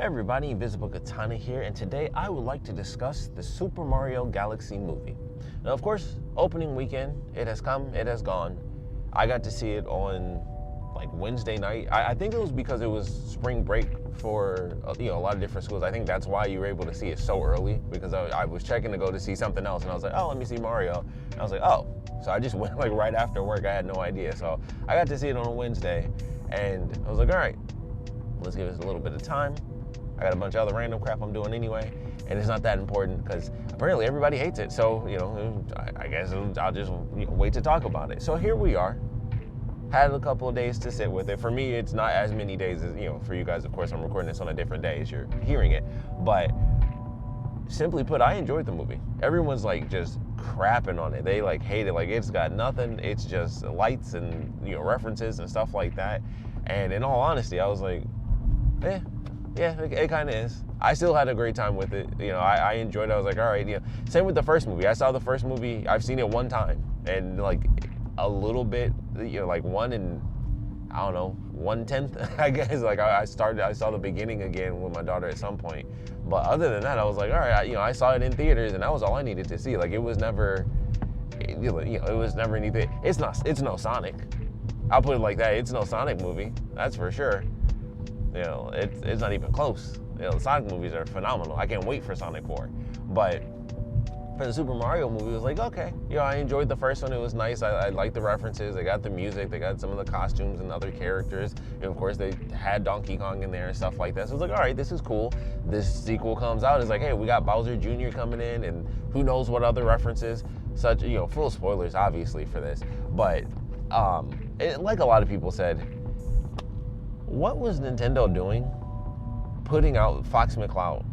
Hey everybody, Invisiblekatana here, and today I would like to discuss the Super Mario Galaxy movie. Now, of course, opening weekend, it has come, it has gone. I got to see it on like Wednesday night. I think it was because it was spring break for a lot of different schools. I think that's why you were able to see it so early, because I was checking to go to see something else, and I was like, oh, let me see Mario. And I was like, oh. So I just went like right after work. I had no idea. So I got to see it on a Wednesday, and I was like, all right, let's give this a little bit of time. I got a bunch of other random crap I'm doing anyway, and it's not that important because apparently everybody hates it. So, I guess I'll just wait to talk about it. So here we are. Had a couple of days to sit with it. For me, it's not as many days as, for you guys, of course, I'm recording this on a different day as you're hearing it. But simply put, I enjoyed the movie. Everyone's like just crapping on it. They like hate it. Like it's got nothing. It's just lights and, references and stuff like that. And in all honesty, I was like, yeah, it kind of is. I still had a great time with it. I enjoyed it. I was like, all right, Same with the first movie. I saw the first movie. I've seen it one time, and like a little bit, like 1/10, I guess. Like I saw the beginning again with my daughter at some point. But other than that, I was like, all right, I saw it in theaters, and that was all I needed to see. Like it was never, it was never anything. It's no Sonic. I'll put it like that. It's no Sonic movie. That's for sure. It's not even close. The Sonic movies are phenomenal. I can't wait for Sonic 4. But for the Super Mario movie, it was like, okay. I enjoyed the first one. It was nice. I liked the references. They got the music. They got some of the costumes and other characters. And of course, they had Donkey Kong in there and stuff like that. So it was like, all right, this is cool. This sequel comes out. It's like, hey, we got Bowser Jr. coming in, and who knows what other references. Such, full spoilers, obviously, for this. But like a lot of people said, what was Nintendo doing putting out Fox McCloud?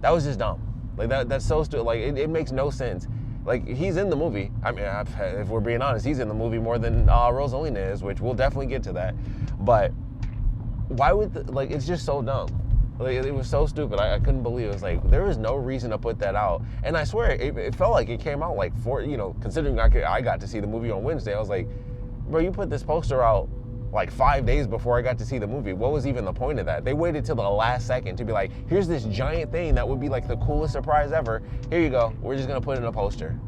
That was just dumb. Like that's so stupid. Like it makes no sense. Like he's in the movie. I mean, if we're being honest, he's in the movie more than Rosalina is, which we'll definitely get to that. But why would it's just so dumb. Like it was so stupid. I couldn't believe it. It was like there was no reason to put that out. And I swear it felt like it came out like considering I got to see the movie on Wednesday. I was like, bro, you put this poster out like 5 days before I got to see the movie. What was even the point of that? They waited till the last second to be like, here's this giant thing that would be like the coolest surprise ever. Here you go. We're just gonna put it in a poster.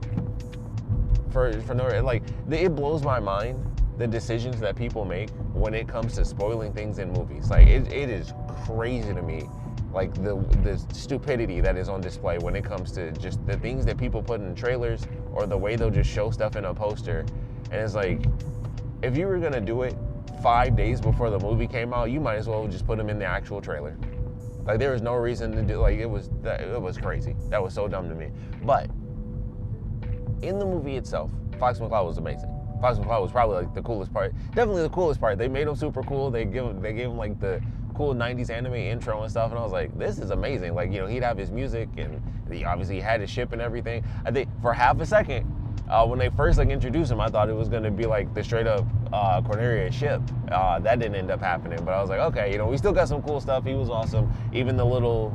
For no, it blows my mind the decisions that people make when it comes to spoiling things in movies. Like it is crazy to me, like the stupidity that is on display when it comes to just the things that people put in trailers or the way they'll just show stuff in a poster. And it's like, if you were gonna do it 5 days before the movie came out, you might as well just put them in the actual trailer. Like there was no reason to do, it was crazy. That was so dumb to me. But in the movie itself, Fox McCloud was amazing. Fox McCloud was probably like the coolest part. Definitely the coolest part. They made him super cool. They gave him like the cool 90s anime intro and stuff, and I was like, this is amazing. Like, he'd have his music, and he obviously had his ship and everything. I think for half a second, when they first introduced him, I thought it was gonna be like the straight up Corneria ship. That didn't end up happening, but I was like, okay, we still got some cool stuff. He was awesome. Even the little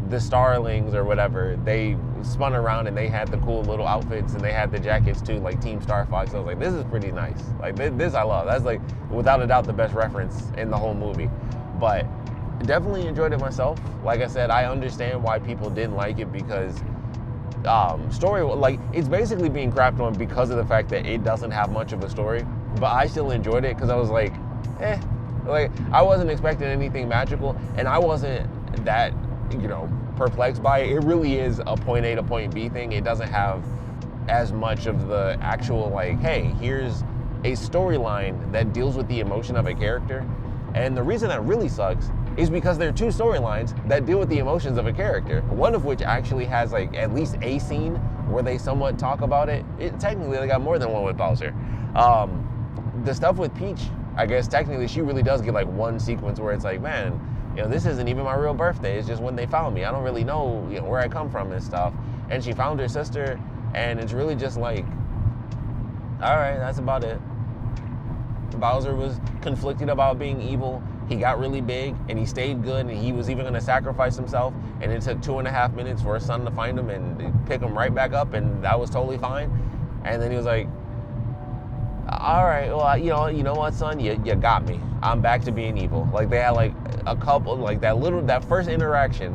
the starlings or whatever, they spun around and they had the cool little outfits and they had the jackets too, like Team Star Fox. I was like, this is pretty nice. Like this I love. That's like without a doubt the best reference in the whole movie. But definitely enjoyed it myself. Like I said, I understand why people didn't like it because story, it's basically being crapped on because of the fact that it doesn't have much of a story. But I still enjoyed it because I was like, I wasn't expecting anything magical, and I wasn't that perplexed by it. It really is a point A to point B thing. It doesn't have as much of the actual hey, here's a storyline that deals with the emotion of a character. And the reason that really sucks is because there are two storylines that deal with the emotions of a character, one of which actually has at least a scene where they somewhat talk about it. Technically, they got more than one with Bowser. The stuff with Peach, I guess technically she really does get one sequence where it's like, man, this isn't even my real birthday. It's just when they found me. I don't really know, where I come from and stuff. And she found her sister, and it's really just like, all right, that's about it. Bowser was conflicted about being evil. He got really big, and he stayed good, and he was even going to sacrifice himself. And it took 2.5 minutes for his son to find him and pick him right back up, and that was totally fine. And then he was like, all right, well, you know what, son, you got me. I'm back to being evil. Like they had like a couple, like that first interaction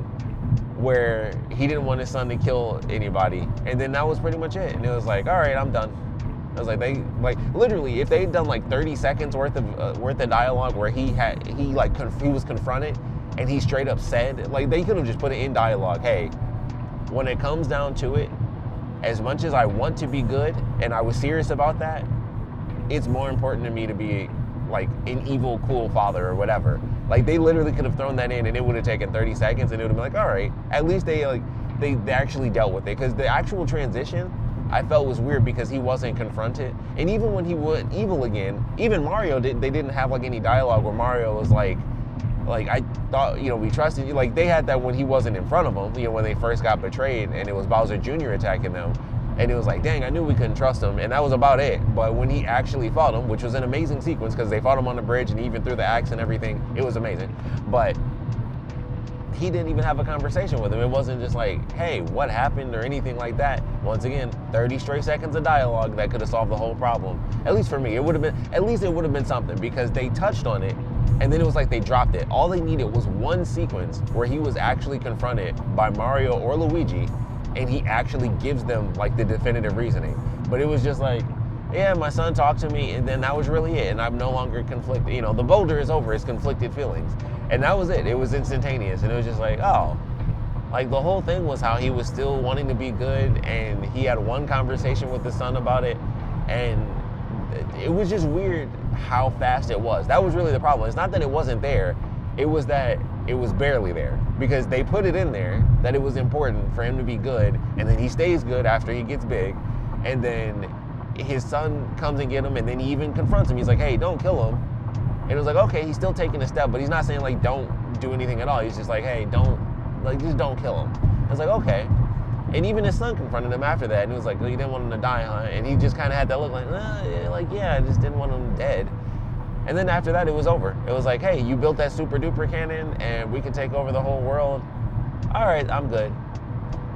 where he didn't want his son to kill anybody, and then that was pretty much it. And it was like, all right, I'm done. I was like, they like literally, if they'd done like 30 seconds worth of dialogue where he was confronted, and he straight up said, like they could have just put it in dialogue. Hey, when it comes down to it, as much as I want to be good and I was serious about that, it's more important to me to be like an evil, cool father or whatever. Like they literally could have thrown that in and it would have taken 30 seconds and it would have been like, all right, at least they actually dealt with it. Because the actual transition I felt was weird because he wasn't confronted. And even when he went evil again, even Mario, they didn't have like any dialogue where Mario was like I thought, we trusted you. Like they had that when he wasn't in front of them, when they first got betrayed and it was Bowser Jr. attacking them. And it was like, dang, I knew we couldn't trust him. And that was about it. But when he actually fought him, which was an amazing sequence because they fought him on the bridge and he even threw the axe and everything, it was amazing. But he didn't even have a conversation with him. It wasn't just like, hey, what happened or anything like that. Once again, 30 straight seconds of dialogue that could have solved the whole problem. At least for me, it would have been something because they touched on it and then it was like they dropped it. All they needed was one sequence where he was actually confronted by Mario or Luigi and he actually gives them like the definitive reasoning. But it was just like, yeah, my son talked to me and then that was really it. And I'm no longer conflicted. The boulder is over, it's conflicted feelings. And that was it. It was instantaneous. And it was just like, oh, like the whole thing was how he was still wanting to be good and he had one conversation with his son about it. And it was just weird how fast it was. That was really the problem. It's not that it wasn't there. It was that it was barely there because they put it in there that it was important for him to be good. And then he stays good after he gets big. And then his son comes and get him and then he even confronts him. He's like, hey, don't kill him. And it was like, okay, he's still taking a step, but he's not saying like, don't do anything at all. He's just like, hey, just don't kill him. I was like, okay. And even his son confronted him after that. And he was like, well, you didn't want him to die, huh? And he just kind of had that look like, yeah, I just didn't want him dead. And then after that, it was over. It was like, hey, you built that super duper cannon and we can take over the whole world. All right, I'm good.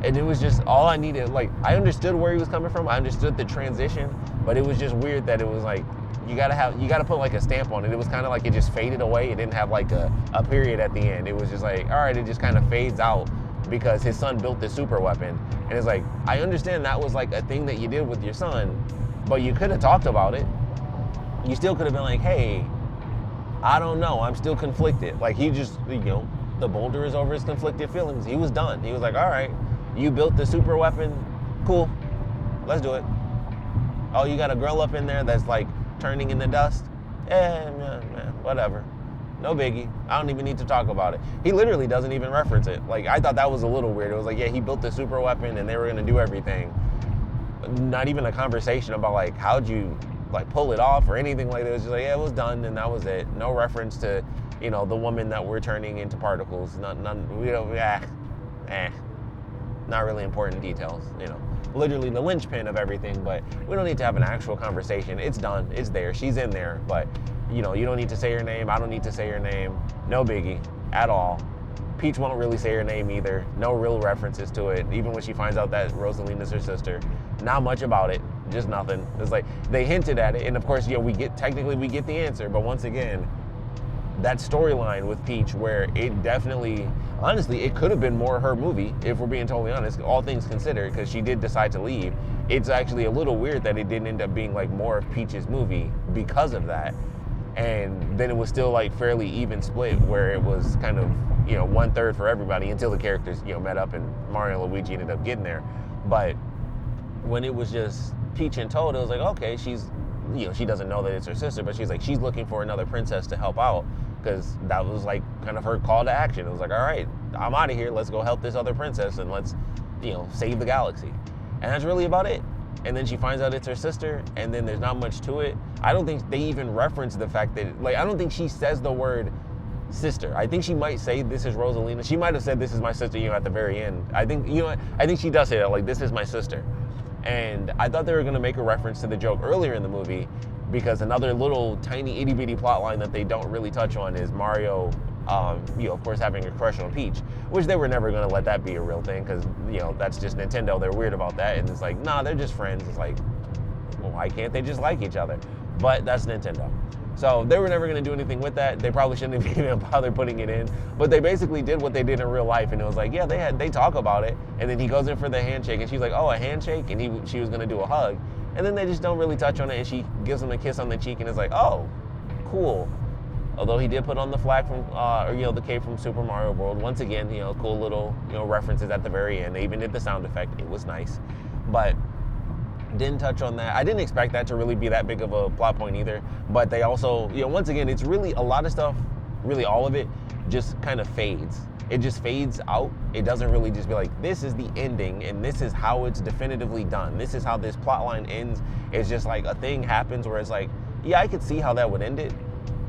And it was just all I needed. Like, I understood where he was coming from. I understood the transition, but it was just weird that it was like, you gotta put like a stamp on it. It was kind of like it just faded away. It didn't have like a period at the end. It was just like, all right, it just kind of fades out because his son built this super weapon. And it's like, I understand that was like a thing that you did with your son, but you could have talked about it. You still could have been like, hey, I don't know, I'm still conflicted. Like he just, the boulder is over his conflicted feelings. He was done. He was like, all right, you built the super weapon, cool, let's do it. Oh, you got a girl up in there that's like turning into dust? Whatever. No biggie. I don't even need to talk about it. He literally doesn't even reference it. Like, I thought that was a little weird. It was like, yeah, he built the super weapon and they were going to do everything. Not even a conversation about like, how'd you like pull it off or anything like that. It was just like, yeah, it was done and that was it. No reference to, the woman that we're turning into particles. Not really important details, literally the linchpin of everything, but we don't need to have an actual conversation. It's done, it's there, she's in there, but you don't need to say her name, I don't need to say her name, no biggie at all. Peach won't really say her name either, no real references to it, even when she finds out that Rosalina's her sister. Not much about it, just nothing. It's like, they hinted at it, and of course, we get the answer, but once again, that storyline with Peach where it definitely, honestly, it could have been more her movie, if we're being totally honest, all things considered, because she did decide to leave. It's actually a little weird that it didn't end up being like more of Peach's movie because of that. And then it was still like fairly even split where it was kind of, 1/3 for everybody until the characters, met up and Mario and Luigi ended up getting there. But when it was just Peach and Toad, it was like, okay, she's, she doesn't know that it's her sister, but she's looking for another princess to help out. Because that was like kind of her call to action. It was like, all right, I'm out of here. Let's go help this other princess and let's, save the galaxy. And that's really about it. And then she finds out it's her sister and then there's not much to it. I don't think they even reference the fact that, I don't think she says the word sister. I think she might say, this is Rosalina. She might have said, this is my sister, at the very end. I think, I think she does say that, like, this is my sister. And I thought they were going to make a reference to the joke earlier in the movie because another little tiny itty bitty plot line that they don't really touch on is Mario, of course, having a crush on Peach, which they were never going to let that be a real thing because, that's just Nintendo. They're weird about that. And it's like, nah, they're just friends. It's like, well, why can't they just like each other? But that's Nintendo. So they were never going to do anything with that. They probably shouldn't have even bothered putting it in. But they basically did what they did in real life, and it was like, yeah, they talk about it, and then he goes in for the handshake, and she's like, oh, a handshake, and she was going to do a hug, and then they just don't really touch on it, and she gives him a kiss on the cheek, and it's like, oh, cool. Although he did put on the flag from, the cape from Super Mario World. Once again, cool little, references at the very end. They even did the sound effect. It was nice, but didn't touch on that. I didn't expect that to really be that big of a plot point either. But they also, once again, it's really a lot of stuff, really all of it, just kind of fades. It just fades out. It doesn't really just be like, this is the ending and this is how it's definitively done. This is how this plot line ends. It's just like a thing happens where it's like, yeah, I could see how that would end it,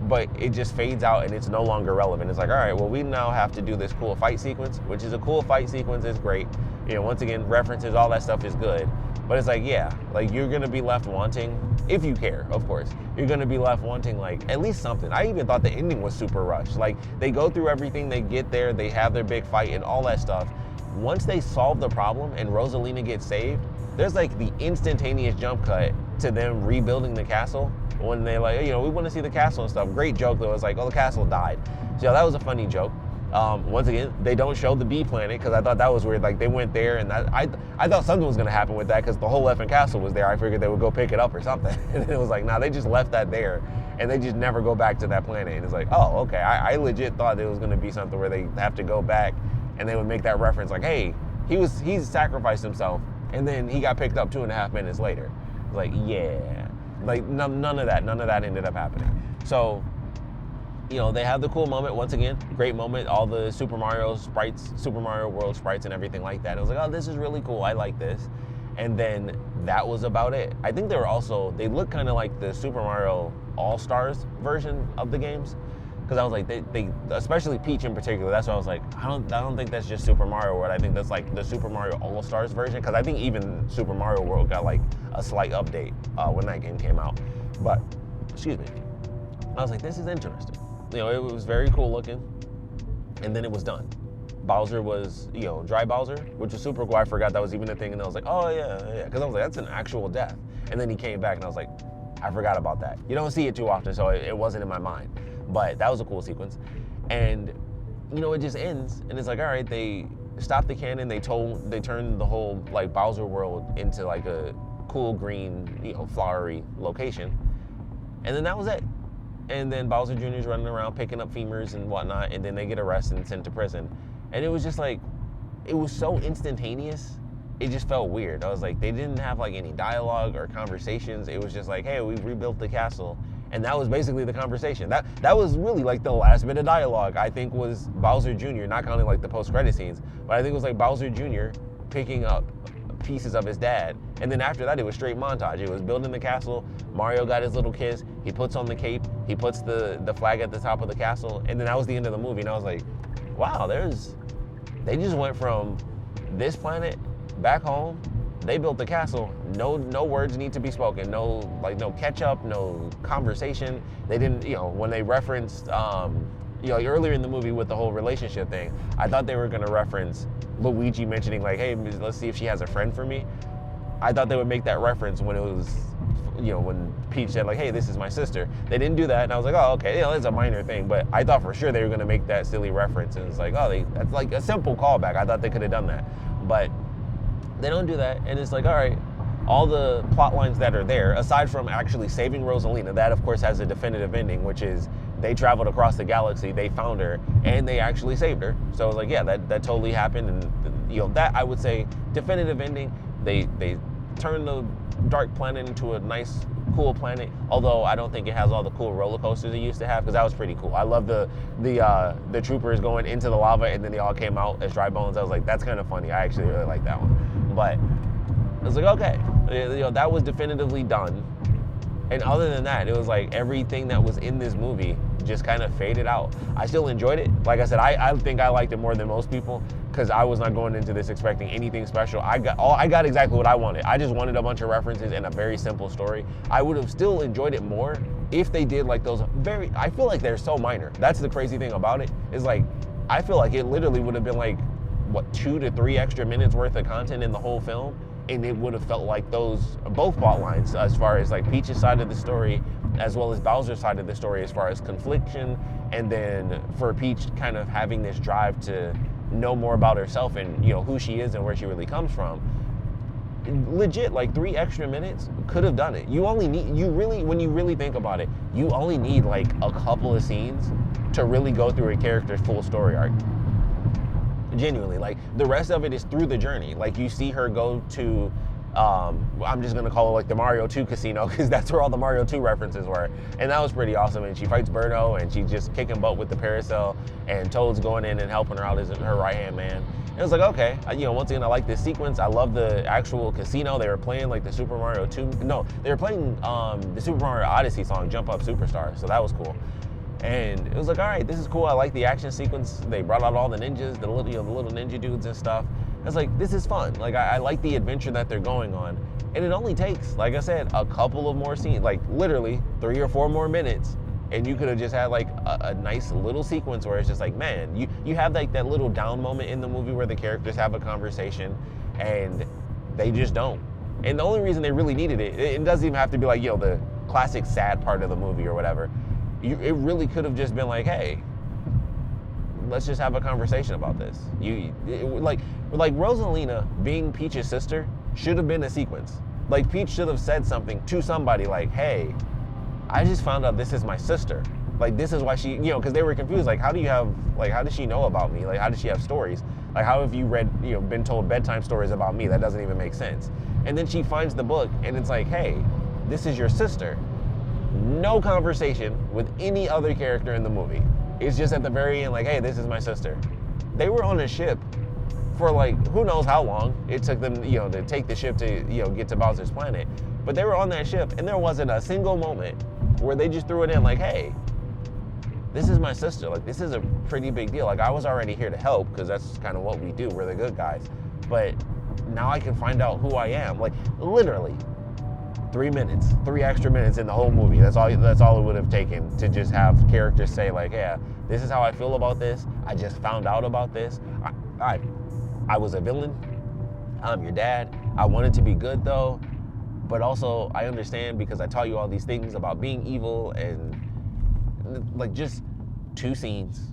but it just fades out and it's no longer relevant. It's like, all right, well, we now have to do this cool fight sequence, which is a cool fight sequence. It's great. Once again, references, all that stuff is good. But it's like, yeah, like you're going to be left wanting, if you care, of course, you're going to be left wanting like at least something. I even thought the ending was super rushed. Like they go through everything, they get there, they have their big fight and all that stuff. Once they solve the problem and Rosalina gets saved, there's like the instantaneous jump cut to them rebuilding the castle when they like, we want to see the castle and stuff. Great joke though. It's like, oh, the castle died. So that was a funny joke. Once again, they don't show the bee planet because I thought that was weird. Like they went there and I thought something was gonna happen with that because the whole effing castle was there. I figured they would go pick it up or something. And it was like, nah, they just left that there and they just never go back to that planet. And it's like, oh, okay. I legit thought it was gonna be something where they have to go back and they would make that reference like, hey, he sacrificed himself and then he got picked up 2.5 minutes later. It's like, yeah, like none of that ended up happening. So, they have the cool moment, once again, great moment, all the Super Mario sprites, Super Mario World sprites and everything like that. I was like, oh, this is really cool, I like this. And then that was about it. I think they look kind of like the Super Mario All-Stars version of the games. Because I was like, they especially Peach in particular, that's why I was like, I don't think that's just Super Mario World. I think that's like the Super Mario All-Stars version. Because I think even Super Mario World got like a slight update when that game came out. But, excuse me. I was like, this is interesting. It was very cool looking, and then it was done. Bowser was, dry Bowser, which was super cool. I forgot that was even a thing, and I was like, oh, yeah. Because I was like, that's an actual death. And then he came back, and I was like, I forgot about that. You don't see it too often, so it wasn't in my mind. But that was a cool sequence. And, it just ends, and it's like, all right, they stopped the cannon. They turned the whole, like, Bowser world into, like, a cool green, flowery location. And then that was it. And then Bowser Jr. is running around picking up femurs and whatnot, and then they get arrested and sent to prison. And it was just like, it was so instantaneous, it just felt weird. I was like, they didn't have like any dialogue or conversations. It was just like, hey, we rebuilt the castle. And that was basically the conversation. That was really like the last bit of dialogue, I think, was Bowser Jr., not counting like the post-credit scenes, but I think it was like Bowser Jr. picking up pieces of his dad. And then after that, it was straight montage. It was building the castle. Mario got his little kiss. He puts on the cape. He puts the flag at the top of the castle. And then that was the end of the movie. And I was like, wow, they just went from this planet back home. They built the castle. No words need to be spoken. No catch up, no conversation. They didn't, when they referenced, like earlier in the movie with the whole relationship thing, I thought they were going to reference Luigi mentioning like, hey, let's see if she has a friend for me. I thought they would make that reference when it was, when Peach said like, hey, this is my sister. They didn't do that, and I was like, oh, okay, it's a minor thing, but I thought for sure they were going to make that silly reference, and it's like, oh, that's like a simple callback. I thought they could have done that, but they don't do that, and it's like, all right, all the plot lines that are there, aside from actually saving Rosalina, that of course has a definitive ending, which is they traveled across the galaxy, they found her, and they actually saved her. So I was like, yeah, that totally happened, and that I would say definitive ending. They turned the dark planet into a nice, cool planet. Although I don't think it has all the cool roller coasters it used to have, because that was pretty cool. I love the troopers going into the lava and then they all came out as dry bones. I was like, that's kind of funny. I actually really like that one. But I was like, okay, that was definitively done. And other than that, it was like everything that was in this movie just kind of faded out. I still enjoyed it. Like I said, I think I liked it more than most people because I was not going into this expecting anything special. I got exactly what I wanted. I just wanted a bunch of references and a very simple story. I would have still enjoyed it more if they did like those I feel like they're so minor. That's the crazy thing about it, is like, I feel like it literally would have been like, 2 to 3 extra minutes worth of content in the whole film. And it would have felt like those, both plot lines, as far as like Peach's side of the story, as well as Bowser's side of the story as far as confliction, and then for Peach kind of having this drive to know more about herself and who she is and where she really comes from. Legit, like 3 extra minutes could have done it. When you really think about it, you only need like a couple of scenes to really go through a character's full story arc. Genuinely, like the rest of it is through the journey. Like you see her go to I'm just gonna call it like the Mario 2 casino, because that's where all the Mario 2 references were, and that was pretty awesome. And she fights Birdo, and she's just kicking butt with the parasol, and Toad's going in and helping her out as her right hand man. It was like, okay, once again, I like this sequence. I love the actual casino. They were playing like the Super Mario 2. No, they were playing the Super Mario Odyssey song, Jump Up Superstar. So that was cool. And it was like, all right, this is cool. I like the action sequence. They brought out all the ninjas, the little ninja dudes and stuff. I was like, this is fun. Like, I like the adventure that they're going on. And it only takes, like I said, a couple of more scenes, like literally 3 or 4 more minutes. And you could have just had like a nice little sequence where it's just like, man, you have like that little down moment in the movie where the characters have a conversation and they just don't. And the only reason they really needed it doesn't even have to be like, the classic sad part of the movie or whatever. It really could have just been like, hey, let's just have a conversation about this. Like Rosalina being Peach's sister should have been a sequence. Like Peach should have said something to somebody like, hey, I just found out this is my sister. Like, this is why she, because they were confused. Like, how does she know about me? Like, how does she have stories? Like, how have you read, been told bedtime stories about me? That doesn't even make sense. And then she finds the book and it's like, hey, this is your sister. No conversation with any other character in the movie. It's just at the very end, like, hey, this is my sister. They were on a ship for like, who knows how long it took them, to take the ship to, get to Bowser's planet. But they were on that ship and there wasn't a single moment where they just threw it in like, hey, this is my sister. Like, this is a pretty big deal. Like, I was already here to help because that's kind of what we do. We're the good guys. But now I can find out who I am. Like, literally 3 minutes, 3 extra minutes in the whole movie. That's all it would have taken to just have characters say like, yeah, this is how I feel about this. I just found out about this. I was a villain. I'm your dad. I wanted to be good though. But also, I understand because I taught you all these things about being evil, and like just 2 scenes.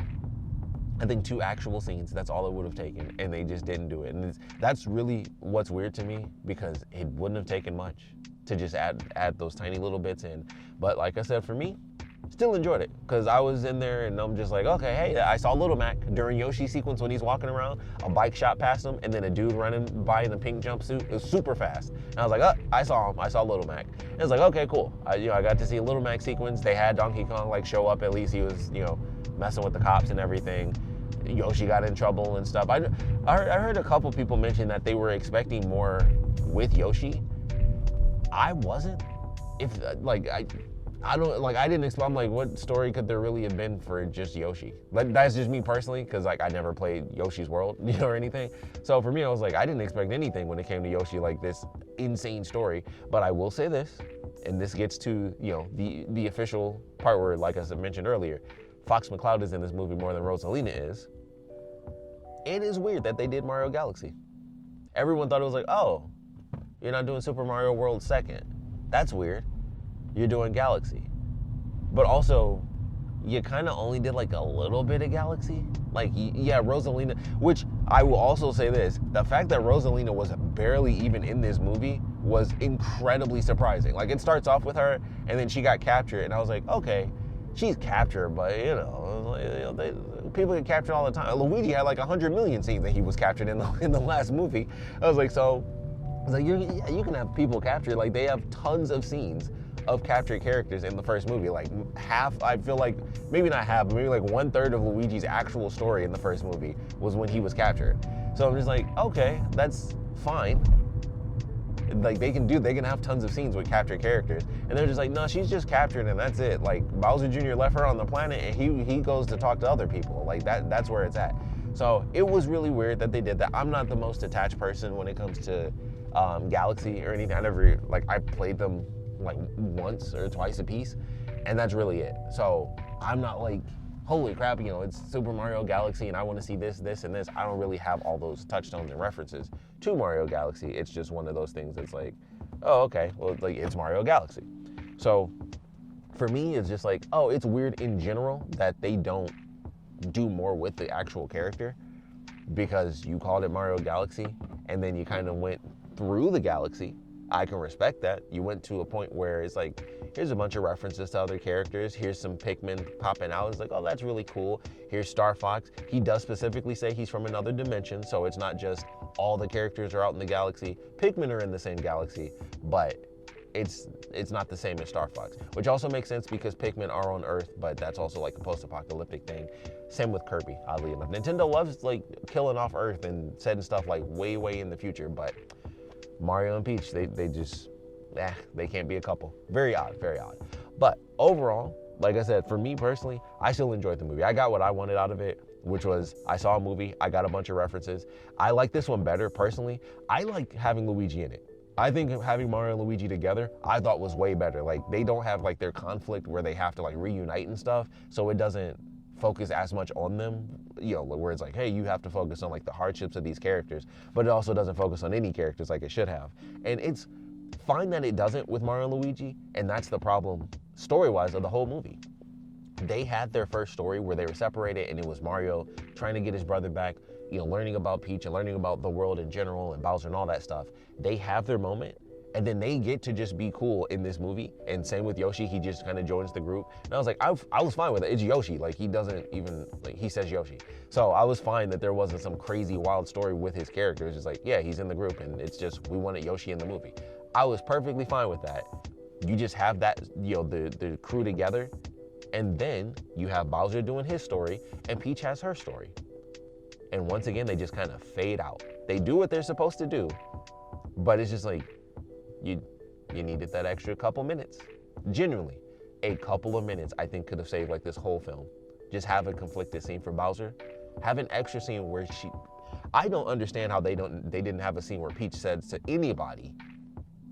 I think 2 actual scenes, that's all it would have taken, and they just didn't do it. And that's really what's weird to me, because it wouldn't have taken much to just add those tiny little bits in. But like I said, for me, still enjoyed it, because I was in there and I'm just like, okay, hey, I saw Little Mac during Yoshi's sequence when he's walking around. A bike shot past him, and then a dude running by in the pink jumpsuit. It was super fast. And I was like, oh, I saw him. I saw Little Mac. And it's like, okay, cool. I got to see a Little Mac sequence. They had Donkey Kong like show up. At least he was, messing with the cops and everything. Yoshi got in trouble and stuff. I heard a couple people mention that they were expecting more with Yoshi. I wasn't. I didn't expect, I'm like, what story could there really have been for just Yoshi? Like, that's just me personally, because like I never played Yoshi's World, or anything. So for me, I was like, I didn't expect anything when it came to Yoshi, like this insane story. But I will say this, and this gets to, the official part where, like I mentioned earlier, Fox McCloud is in this movie more than Rosalina is. It is weird that they did Mario Galaxy. Everyone thought it was like, oh, you're not doing Super Mario World 2nd. That's weird. You're doing Galaxy. But also, you kind of only did like a little bit of Galaxy. Like, yeah, Rosalina, which I will also say this, the fact that Rosalina was barely even in this movie was incredibly surprising. Like, it starts off with her, and then she got captured, and I was like, okay, she's captured, but people get captured all the time. Luigi had like 100 million scenes that he was captured in the last movie. I was like, you can have people captured. Like, they have tons of scenes of captured characters in the first movie. Like half, I feel like, maybe not half, but maybe like 1/3 of Luigi's actual story in the first movie was when he was captured. So I'm just like, okay, that's fine. Like, they can have tons of scenes with captured characters. And they're just like, no, she's just captured and that's it. Like, Bowser Jr. left her on the planet and he goes to talk to other people. Like, that's where it's at. So it was really weird that they did that. I'm not the most attached person when it comes to Galaxy or anything. I played them like once or twice a piece, and that's really it. So I'm not like, holy crap, it's Super Mario Galaxy and I want to see this, this, and this. I don't really have all those touchstones and references to Mario Galaxy. It's just one of those things that's like, oh, okay, well, like, it's Mario Galaxy. So For me, it's just like, oh, it's weird in general that they don't do more with the actual character, because you called it Mario Galaxy and then you kind of went through the galaxy. I can respect that. You went to a point where it's like, here's a bunch of references to other characters. Here's some Pikmin popping out. It's like, oh, that's really cool. Here's Star Fox. He does specifically say he's from another dimension, so it's not just all the characters are out in the galaxy. Pikmin are in the same galaxy, but it's not the same as Star Fox, which also makes sense because Pikmin are on Earth, but that's also like a post-apocalyptic thing. Same with Kirby, oddly enough. Nintendo loves like killing off Earth and setting stuff like way, way in the future, but Mario and Peach, they just, they can't be a couple. Very odd, very odd. But overall, like I said, for me personally, I still enjoyed the movie. I got what I wanted out of it, which was I saw a movie, I got a bunch of references. I like this one better personally. I like having Luigi in it. I think having Mario and Luigi together, I thought was way better. Like, they don't have like their conflict where they have to like reunite and stuff, so it doesn't focus as much on them, you know, where it's like, hey, you have to focus on like the hardships of these characters, but it also doesn't focus on any characters like it should have. And it's fine that it doesn't with Mario and Luigi, and that's the problem story-wise of the whole movie. They had their first story where they were separated, and it was Mario trying to get his brother back, you know, learning about Peach and learning about the world in general and Bowser and all that stuff. They have their moment, and then they get to just be cool in this movie. And same with Yoshi, he just kind of joins the group. And I was like, I was fine with it. It's Yoshi, like he doesn't even, like he says Yoshi. So I was fine that there wasn't some crazy wild story with his character. It's just like, yeah, he's in the group and it's just, we wanted Yoshi in the movie. I was perfectly fine with that. You just have that, you know, the crew together, and then you have Bowser doing his story and Peach has her story. And once again, they just kind of fade out. They do what they're supposed to do, but it's just like, you needed that extra couple minutes. Genuinely, a couple of minutes I think could have saved like this whole film. Just have a conflicted scene for Bowser. Have an extra scene where I don't understand how they didn't have a scene where Peach said to anybody,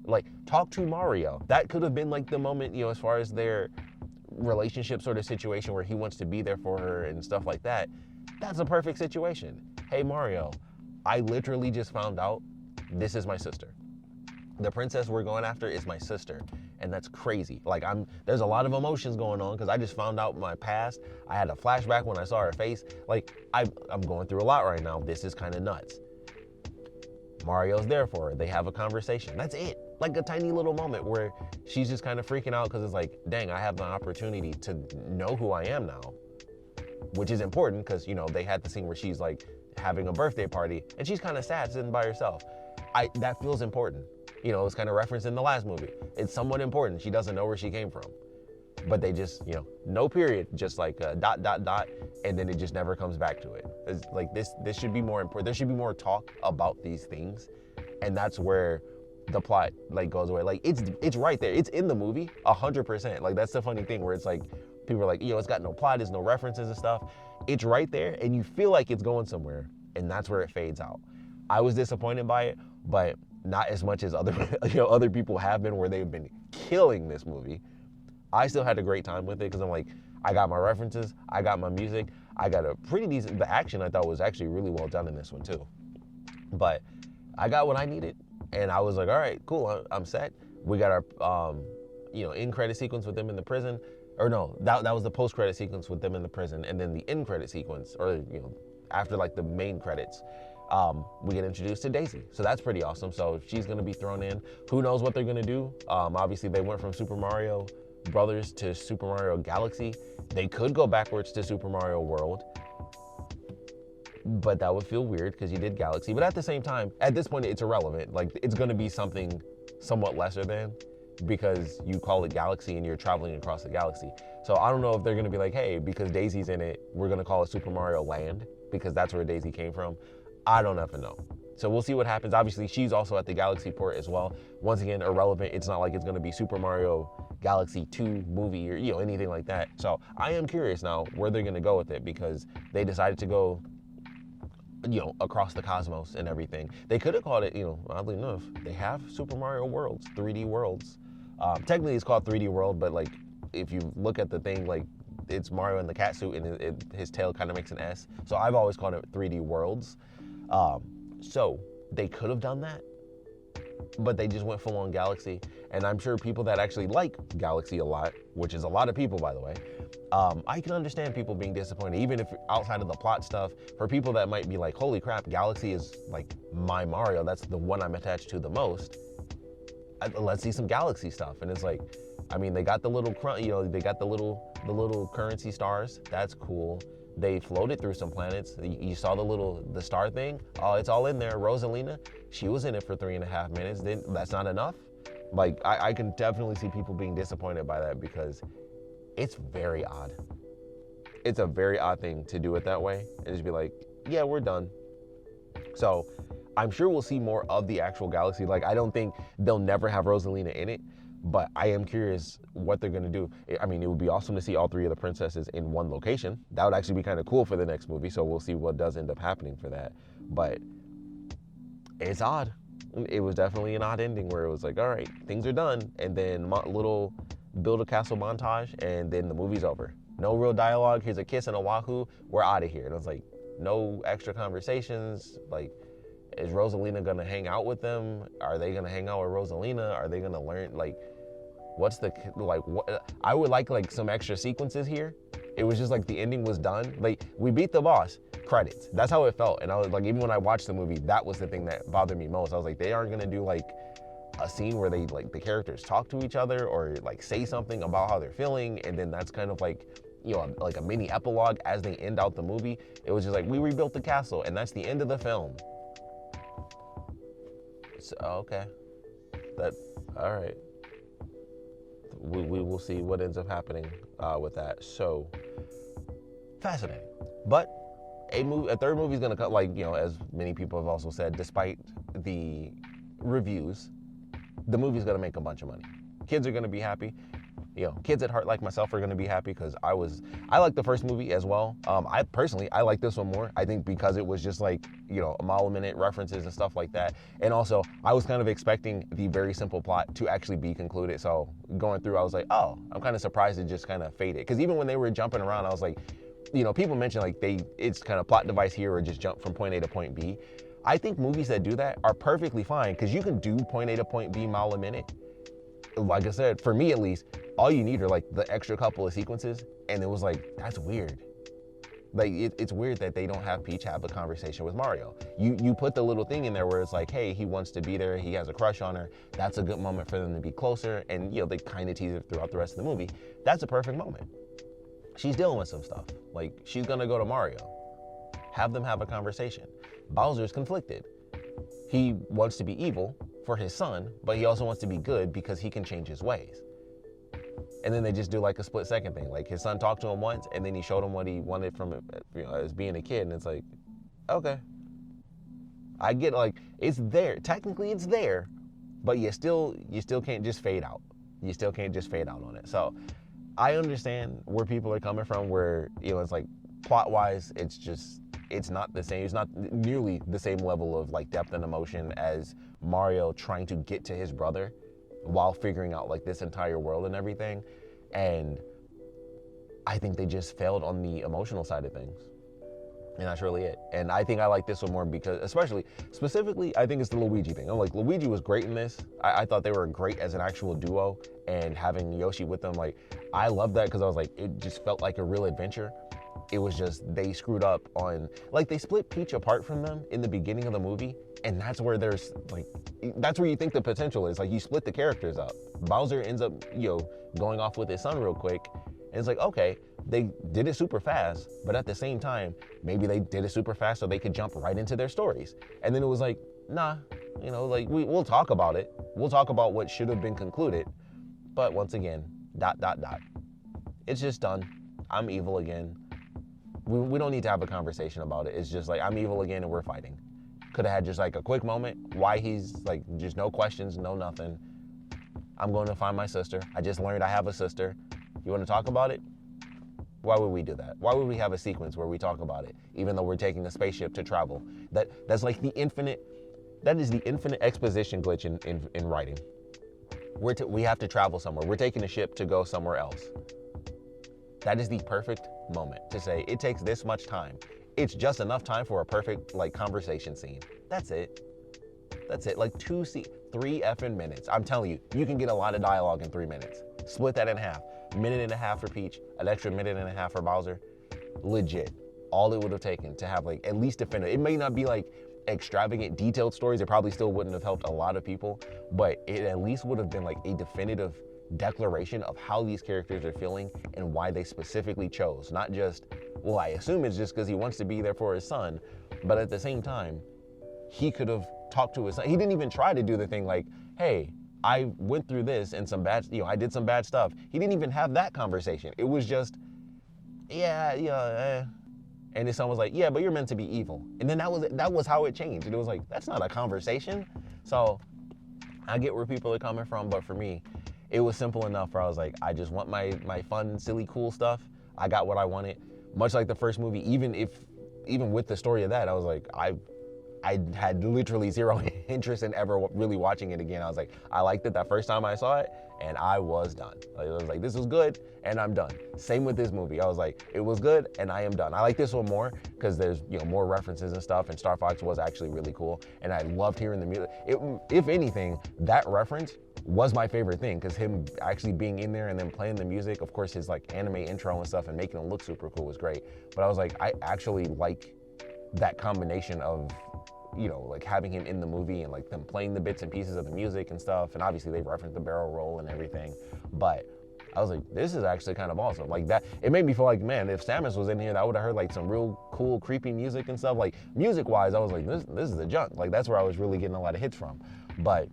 like, talk to Mario. That could have been like the moment, you know, as far as their relationship sort of situation where he wants to be there for her and stuff like that. That's a perfect situation. Hey Mario, I literally just found out this is my sister. The princess we're going after is my sister, and that's crazy. Like, there's a lot of emotions going on because I just found out my past. I had a flashback when I saw her face. Like, I'm going through a lot right now. This is kind of nuts. Mario's there for her. They have a conversation. That's it. Like a tiny little moment where she's just kind of freaking out because it's like, dang, I have the opportunity to know who I am now, which is important because, you know, they had the scene where she's like having a birthday party and she's kind of sad sitting by herself. That feels important. You know, it's kind of referenced in the last movie. It's somewhat important. She doesn't know where she came from. But they just, you know, no period, just like dot, and then it just never comes back to it. It's like this should be more important. There should be more talk about these things. And that's where the plot like goes away. Like it's right there. It's in the movie 100%. Like that's the funny thing where it's like, people are like, it's got no plot, there's no references and stuff. It's right there and you feel like it's going somewhere, and that's where it fades out. I was disappointed by it, but not as much as other people have been, where they've been killing this movie. I still had a great time with it because I'm like, I got my references, I got my music, I got a pretty decent, the action I thought was actually really well done in this one too. But I got what I needed, and I was like, all right, cool, I'm set. We got our, end credit sequence with them in the prison. Or no, that was the post-credit sequence with them in the prison, and then the end credit sequence, or after like the main credits, we get introduced to Daisy. So that's pretty awesome. So she's gonna be thrown in. Who knows what they're gonna do? Obviously they went from Super Mario Brothers to Super Mario Galaxy. They could go backwards to Super Mario World, but that would feel weird because you did Galaxy. But at the same time, at this point, it's irrelevant. Like, it's gonna be something somewhat lesser than, because you call it Galaxy and you're traveling across the galaxy. So I don't know if they're gonna be like, hey, because Daisy's in it, we're gonna call it Super Mario Land, because that's where Daisy came from. I don't ever know. So we'll see what happens. Obviously, she's also at the Galaxy port as well. Once again, irrelevant. It's not like it's gonna be Super Mario Galaxy 2 movie or anything like that. So I am curious now where they're gonna go with it, because they decided to go across the cosmos and everything. They could have called it, oddly enough, they have Super Mario Worlds, 3D Worlds. Technically it's called 3D World, but like if you look at the thing, like it's Mario in the cat suit and his tail kind of makes an S. So I've always called it 3D Worlds. So they could have done that. but they just went full on Galaxy. And I'm sure people that actually like Galaxy a lot, which is a lot of people, by the way, I can understand people being disappointed, even if outside of the plot stuff. For people that might be like, holy crap, Galaxy is like my Mario, that's the one I'm attached to the most. Let's see some Galaxy stuff. And it's like, I mean, they got the little, they got the little currency stars. That's cool. They floated through some planets. You saw the star thing. Oh, it's all in there. Rosalina, she was in it for 3.5 minutes. Then that's not enough. Like, I can definitely see people being disappointed by that because it's very odd. It's a very odd thing to do it that way and just be like, yeah, we're done. So I'm sure we'll see more of the actual Galaxy. Like, I don't think they'll never have Rosalina in it, but I am curious what they're gonna do. I mean, it would be awesome to see all 3 of the princesses in one location. That would actually be kind of cool for the next movie, so we'll see what does end up happening for that. But it's odd. It was definitely an odd ending where it was like, all right, things are done, and then little build a castle montage, and then the movie's over. No real dialogue. Here's a kiss and a wahoo. We're out of here. And I was like, no extra conversations. Like, is Rosalina gonna hang out with them? Are they gonna hang out with Rosalina? Are they gonna learn, like, what's the, like, what? I would like some extra sequences here. It was just like the ending was done. Like, we beat the boss, credits. That's how it felt. And I was like, even when I watched the movie, that was the thing that bothered me most. I was like, they aren't gonna do like a scene where they, like, the characters talk to each other or like say something about how they're feeling, and then that's kind of like, you know, like a mini epilogue as they end out the movie. It was just like, we rebuilt the castle, and that's the end of the film. So, okay, all right. We will see what ends up happening with that. So fascinating. But a third movie is gonna come, like, you know, as many people have also said, despite the reviews, the movie's gonna make a bunch of money. Kids are gonna be happy. You know, kids at heart like myself are gonna be happy because I like the first movie as well. I personally like this one more. I think because it was just like, you know, a mile a minute references and stuff like that. And also, I was kind of expecting the very simple plot to actually be concluded. So going through, I was like, oh, I'm kind of surprised it just kind of faded. Because even when they were jumping around, I was like, you know, people mention like it's kind of plot device here or just jump from point A to point B. I think movies that do that are perfectly fine because you can do point A to point B mile a minute. Like I said, for me at least, all you need are like the extra couple of sequences, and it was like, that's weird. Like, it's weird that they don't have Peach have a conversation with Mario. You put the little thing in there where it's like, hey, he wants to be there, he has a crush on her. That's a good moment for them to be closer, and you know, they kind of tease it throughout the rest of the movie. That's a perfect moment. She's dealing with some stuff. Like, she's gonna go to Mario. Have them have a conversation. Bowser's conflicted. He wants to be evil for his son, but he also wants to be good because he can change his ways. And then they just do like a split second thing. Like, his son talked to him once, and then he showed him what he wanted from it, you know, as being a kid. And it's like, okay, I get, like, it's there. Technically, it's there, but you still can't just fade out. You still can't just fade out on it. So I understand where people are coming from. Where, you know, it's like plot wise, it's not the same. It's not nearly the same level of like depth and emotion as Mario trying to get to his brother while figuring out like this entire world and everything. And I think they just failed on the emotional side of things. And that's really it. And I think I like this one more because, specifically, I think it's the Luigi thing. I'm like, Luigi was great in this. I thought they were great as an actual duo, and having Yoshi with them, like, I love that because I was like, it just felt like a real adventure. It was just, they screwed up on, like, they split Peach apart from them in the beginning of the movie, and that's where there's, like, that's where you think the potential is. Like, you split the characters up. Bowser ends up, you know, going off with his son real quick, and it's like, okay, they did it super fast, but at the same time, maybe they did it super fast so they could jump right into their stories. And then it was like, nah, you know, like, we'll talk about it. We'll talk about what should have been concluded, but once again, ... It's just done. I'm evil again. We don't need to have a conversation about it. It's just like, I'm evil again and we're fighting. Could have had just like a quick moment. Why he's like, just no questions, no nothing. I'm going to find my sister. I just learned I have a sister. You want to talk about it? Why would we do that? Why would we have a sequence where we talk about it, even though we're taking a spaceship to travel? That's like that is the infinite exposition glitch in writing. We have to travel somewhere. We're taking a ship to go somewhere else. That is the perfect moment to say, it takes this much time. It's just enough time for a perfect like conversation scene. That's it. Like 3 effing minutes. I'm telling you, you can get a lot of dialogue in 3 minutes. Split that in half. Minute and a half for Peach, an extra minute and a half for Bowser. Legit. All it would have taken to have like at least definitive. It may not be like extravagant, detailed stories. It probably still wouldn't have helped a lot of people, but it at least would have been like a definitive declaration of how these characters are feeling and why they specifically chose. Not just, well, I assume it's just because he wants to be there for his son, but at the same time, he could have talked to his son. He didn't even try to do the thing like, hey, I went through this and some bad, I did some bad stuff. He didn't even have that conversation. It was just, and his son was like, yeah, but you're meant to be evil. And then that was how it changed. And it was like, that's not a conversation. So I get where people are coming from, but for me, it was simple enough where I was like, I just want my fun, silly, cool stuff. I got what I wanted. Much like the first movie, even with the story of that, I was like, I had literally zero interest in ever really watching it again. I was like, I liked it that first time I saw it, and I was done. Like, I was like, this was good, and I'm done. Same with this movie. I was like, it was good, and I am done. I like this one more because there's more references and stuff, and Star Fox was actually really cool, and I loved hearing the music. If anything, that reference was my favorite thing because him actually being in there and then playing the music, of course, his like anime intro and stuff and making him look super cool was great. But I was like, I actually like that combination of like having him in the movie and like them playing the bits and pieces of the music and stuff. And obviously they referenced the barrel roll and everything. But I was like, this is actually kind of awesome. Like that, it made me feel like, man, if Samus was in here, I would have heard like some real cool, creepy music and stuff. Like music wise, I was like, this is the junk. Like that's where I was really getting a lot of hits from. But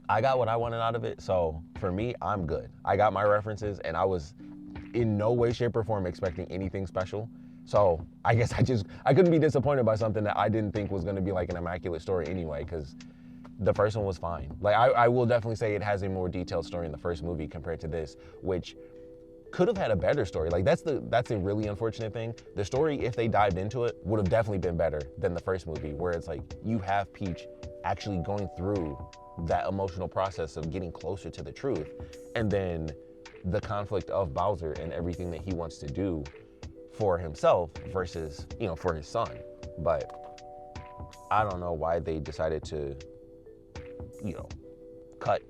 I got what I wanted out of it. So for me, I'm good. I got my references and I was in no way, shape or form expecting anything special. So I guess I couldn't be disappointed by something that I didn't think was going to be like an immaculate story anyway, because the first one was fine. Like I will definitely say it has a more detailed story in the first movie compared to this, which could have had a better story. Like that's a really unfortunate thing. The story, if they dived into it, would have definitely been better than the first movie, where it's like you have Peach actually going through that emotional process of getting closer to the truth, and then the conflict of Bowser and everything that he wants to do for himself versus, for his son. But I don't know why they decided to, cut.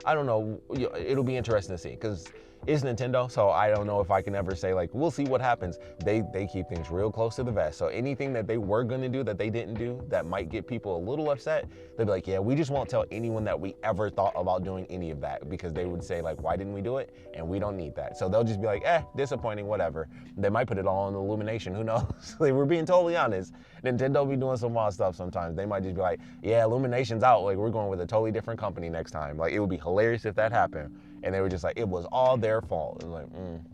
I don't know. It'll be interesting to see because it's Nintendo, so I don't know if I can ever say like, we'll see what happens. They keep things real close to the vest. So anything that they were gonna do that they didn't do that might get people a little upset, they'll be like, yeah, we just won't tell anyone that we ever thought about doing any of that, because they would say like, why didn't we do it? And we don't need that. So they'll just be like, disappointing, whatever. They might put it all on Illumination, who knows? Like, we're being totally honest. Nintendo be doing some wild stuff sometimes. They might just be like, yeah, Illumination's out. Like, we're going with a totally different company next time. Like, it would be hilarious if that happened. And they were just like, it was all their fault. And like,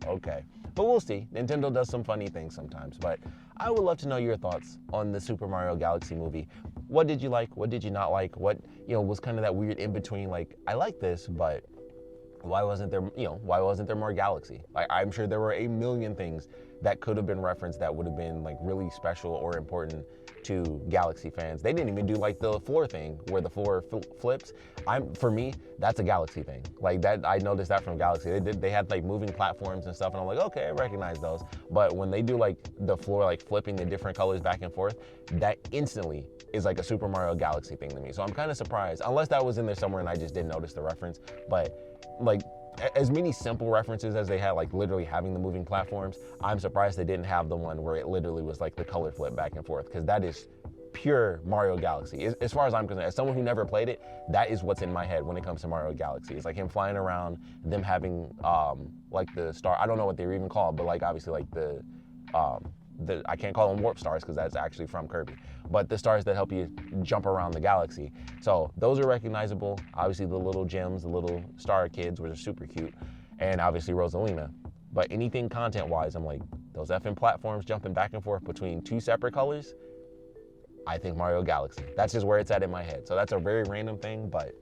okay. But we'll see. Nintendo does some funny things sometimes. But I would love to know your thoughts on the Super Mario Galaxy movie. What did you like? What did you not like? What, was kind of that weird in between, like, I like this, but why wasn't there more Galaxy? Like, I'm sure there were a million things that could have been referenced that would have been like really special or important to Galaxy fans. They didn't even do like the floor thing where the floor flips. For me, that's a Galaxy thing. Like that, I noticed that from Galaxy. They had like moving platforms and stuff, and I'm like, okay, I recognize those. But when they do like the floor like flipping the different colors back and forth, that instantly is like a Super Mario Galaxy thing to me. So I'm kind of surprised, unless that was in there somewhere and I just didn't notice the reference. But like, as many simple references as they had, like literally having the moving platforms, I'm surprised they didn't have the one where it literally was like the color flip back and forth, because that is pure Mario Galaxy. As far as I'm concerned, as someone who never played it, that is what's in my head when it comes to Mario Galaxy. It's like him flying around, them having like the star, I don't know what they were even called, but like obviously like the I can't call them warp stars because that's actually from Kirby, but the stars that help you jump around the galaxy. So those are recognizable. Obviously the little gems, the little star kids, which are super cute, and obviously Rosalina. But anything content-wise, I'm like, those effing platforms jumping back and forth between two separate colors, I think Mario Galaxy. That's just where it's at in my head. So that's a very random thing, but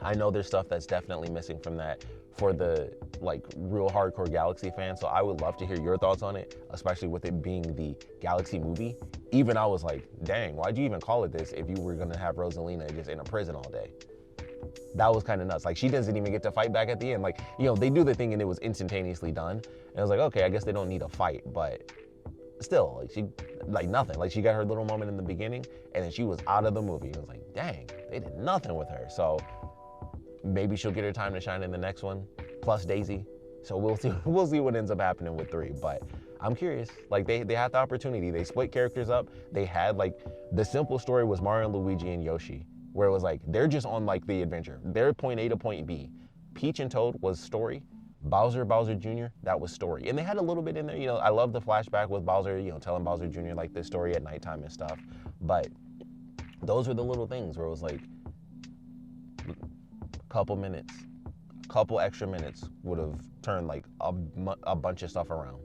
I know there's stuff that's definitely missing from that for the like real hardcore Galaxy fans. So I would love to hear your thoughts on it, especially with it being the Galaxy movie. Even I was like, dang, why'd you even call it this if you were gonna have Rosalina just in a prison all day? That was kind of nuts. Like, she doesn't even get to fight back at the end. Like, they do the thing and it was instantaneously done. And I was like, okay, I guess they don't need a fight, but still, like nothing. Like she got her little moment in the beginning, and then she was out of the movie. It was like, dang, they did nothing with her. So maybe she'll get her time to shine in the next one. Plus Daisy. So we'll see. We'll see what ends up happening with 3. But I'm curious. Like they had the opportunity. They split characters up. They had like the simple story was Mario and Luigi and Yoshi, where it was like they're just on like the adventure. They're point A to point B. Peach and Toad was story. Bowser Jr., that was story. And they had a little bit in there, I love the flashback with Bowser, telling Bowser Jr. like this story at nighttime and stuff. But those were the little things where it was like a couple minutes, couple extra minutes would have turned like a bunch of stuff around.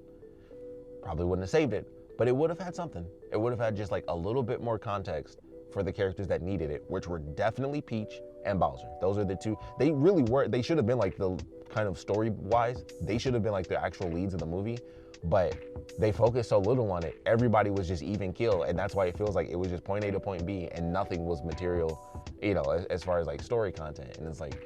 Probably wouldn't have saved it, but it would have had something. It would have had just like a little bit more context for the characters that needed it, which were definitely Peach and Bowser. Those are the two. They really were. They should have been like the kind of story-wise, they should have been like the actual leads of the movie, but they focused so little on it. Everybody was just even keel, and that's why it feels like it was just point A to point B, and nothing was material, as far as like story content. And it's like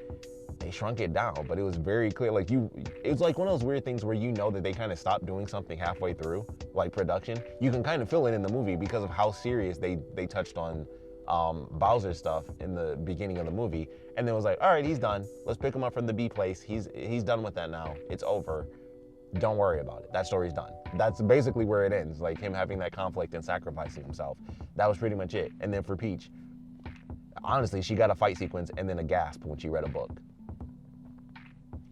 they shrunk it down, but it was very clear. Like it was like one of those weird things where that they kind of stopped doing something halfway through, like production. You can kind of feel it in the movie because of how serious they touched on Bowser stuff in the beginning of the movie, and then it was like, all right, he's done. Let's pick him up from the B place. He's done with that now. It's over. Don't worry about it. That story's done. That's basically where it ends. Like him having that conflict and sacrificing himself. That was pretty much it. And then for Peach, honestly, she got a fight sequence and then a gasp when she read a book.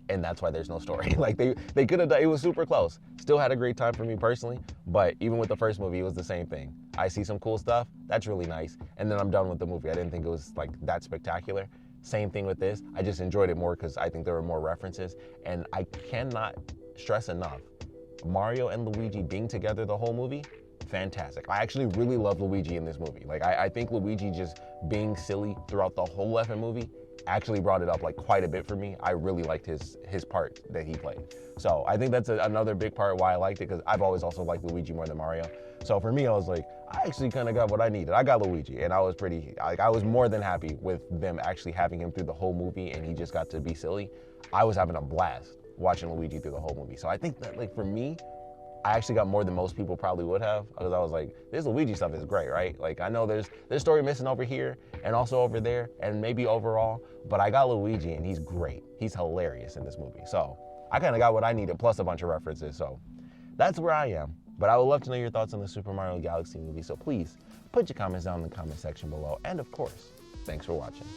And that's why there's no story. Like they could have done, it was super close. Still had a great time for me personally, but even with the first movie, it was the same thing. I see some cool stuff, that's really nice, and then I'm done with the movie. I didn't think it was like that spectacular. Same thing with this. I just enjoyed it more because I think there were more references, and I cannot stress enough, Mario and Luigi being together the whole movie, fantastic. I actually really love Luigi in this movie. Like I think Luigi just being silly throughout the whole effing movie actually brought it up like quite a bit for me. I really liked his part that he played. So I think that's another big part why I liked it, because I've always also liked Luigi more than Mario. So for me, I was like, I actually kind of got what I needed. I got Luigi, and I was more than happy with them actually having him through the whole movie, and he just got to be silly. I was having a blast watching Luigi through the whole movie. So I think that like for me, I actually got more than most people probably would have, because I was like, this Luigi stuff is great, right? Like I know there's story missing over here and also over there and maybe overall, but I got Luigi and he's great. He's hilarious in this movie. So I kind of got what I needed plus a bunch of references. So that's where I am. But I would love to know your thoughts on the Super Mario Galaxy movie. So please put your comments down in the comment section below. And of course, thanks for watching.